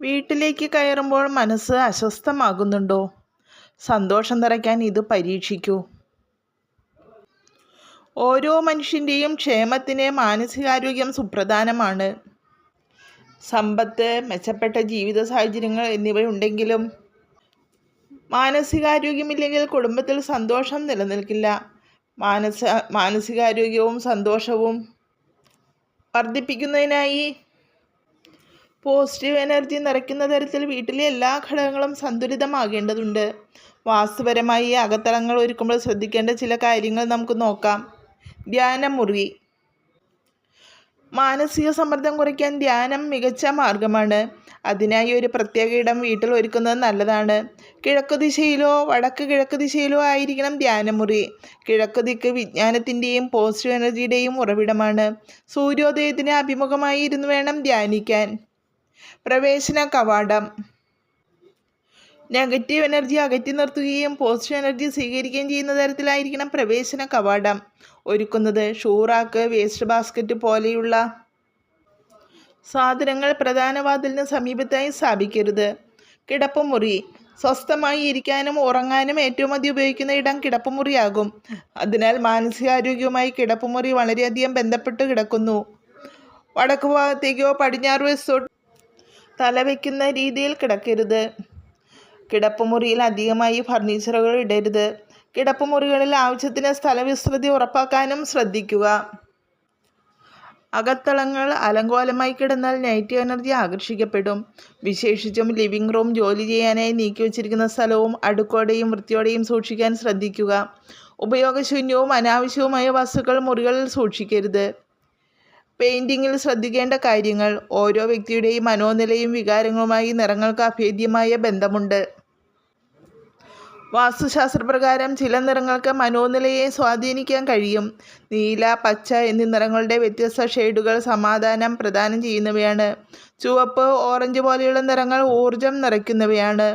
വീട്ടിലേക്ക് കയറുമ്പോൾ മനസ്സ് അസ്വസ്ഥമാകുന്നുണ്ടോ? സന്തോഷം നിറയ്ക്കാൻ ഇത് പരീക്ഷിക്കൂ. ഓരോ മനുഷ്യൻ്റെയും ക്ഷേമത്തിന് മാനസികാരോഗ്യം സുപ്രധാനമാണ്. സമ്പത്ത്, മെച്ചപ്പെട്ട ജീവിത സാഹചര്യങ്ങൾ എന്നിവയുണ്ടെങ്കിലും മാനസികാരോഗ്യമില്ലെങ്കിൽ കുടുംബത്തിൽ സന്തോഷം നിലനിൽക്കില്ല. മാനസികാരോഗ്യവും സന്തോഷവും വർദ്ധിപ്പിക്കുന്നതിനായി പോസിറ്റീവ് എനർജി നിറയ്ക്കുന്ന തരത്തിൽ വീട്ടിലെ എല്ലാ ഘടകങ്ങളും സന്തുലിതമാകേണ്ടതുണ്ട്. വാസ്തുപരമായി അകത്തളങ്ങൾ ഒരുക്കുമ്പോൾ ശ്രദ്ധിക്കേണ്ട ചില കാര്യങ്ങൾ നമുക്ക് നോക്കാം. ധ്യാനമുറി. മാനസിക സമ്മർദ്ദം കുറയ്ക്കാൻ ധ്യാനം മികച്ച മാർഗമാണ്. അതിനായി ഒരു പ്രത്യേക ഇടം വീട്ടിൽ ഒരുക്കുന്നത് നല്ലതാണ്. കിഴക്ക് ദിശയിലോ വടക്ക് കിഴക്ക് ദിശയിലോ ആയിരിക്കണം ധ്യാനമുറി. കിഴക്ക് ദിക്ക് വിജ്ഞാനത്തിൻ്റെയും പോസിറ്റീവ് എനർജിയുടെയും ഉറവിടമാണ്. സൂര്യോദയത്തിന് അഭിമുഖമായി ഇരുന്ന് വേണം ധ്യാനിക്കാൻ. പ്രവേശന കവാടം. നെഗറ്റീവ് എനർജി അകറ്റി നിർത്തുകയും പോസിറ്റീവ് എനർജി സ്വീകരിക്കുകയും ചെയ്യുന്ന തരത്തിലായിരിക്കണം പ്രവേശന കവാടം ഒരുക്കുന്നത്. ഷൂറാക്ക്, വേസ്റ്റ് ബാസ്ക്കറ്റ് പോലെയുള്ള സാധനങ്ങൾ പ്രധാന വാതിലിന് സമീപത്തായി സ്ഥാപിക്കരുത്. കിടപ്പുമുറി. സ്വസ്ഥമായി ഇരിക്കാനും ഉറങ്ങാനും ഏറ്റവും അധികം ഉപയോഗിക്കുന്ന ഇടം കിടപ്പുമുറിയാകും. അതിനാൽ മാനസികാരോഗ്യവുമായി കിടപ്പുമുറി വളരെയധികം ബന്ധപ്പെട്ട് കിടക്കുന്നു. വടക്ക് ഭാഗത്തേക്കോ പടിഞ്ഞാറ് വശത്തോട്ടോ തലവെക്കുന്ന രീതിയിൽ കിടക്കരുത്. കിടപ്പുമുറിയിൽ അധികമായി ഫർണിച്ചറുകൾ ഇടരുത്. കിടപ്പുമുറികളിൽ ആവശ്യത്തിന് സ്ഥലവിസ്തൃതി ഉറപ്പാക്കാനും ശ്രദ്ധിക്കുക. അകത്തളങ്ങൾ അലങ്കോലമായി കിടന്നാൽ നെഗറ്റീവ് എനർജി ആകർഷിക്കപ്പെടും. വിശേഷിച്ചും ലിവിംഗ് റൂം ജോലി ചെയ്യാനായി നീക്കിവച്ചിരിക്കുന്ന സ്ഥലവും അടുക്കോടെയും വൃത്തിയോടെയും സൂക്ഷിക്കാൻ ശ്രദ്ധിക്കുക. ഉപയോഗശൂന്യവും അനാവശ്യവുമായ വസ്തുക്കൾ മുറികളിൽ സൂക്ഷിക്കരുത്. പെയിൻറ്റിങ്ങിൽ ശ്രദ്ധിക്കേണ്ട കാര്യങ്ങൾ. ഓരോ വ്യക്തിയുടെയും മനോനിലയും വികാരങ്ങളുമായി നിറങ്ങൾക്ക് അഭേദ്യമായ ബന്ധമുണ്ട്. വാസ്തുശാസ്ത്രപ്രകാരം ചില നിറങ്ങൾക്ക് മനോനിലയെ സ്വാധീനിക്കാൻ കഴിയും. നീല, പച്ച എന്നീ നിറങ്ങളുടെ വ്യത്യസ്ത ഷെയ്ഡുകൾ സമാധാനം പ്രദാനം ചെയ്യുന്നവയാണ്. ചുവപ്പ്, ഓറഞ്ച് പോലെയുള്ള നിറങ്ങൾ ഊർജം നിറയ്ക്കുന്നവയാണ്.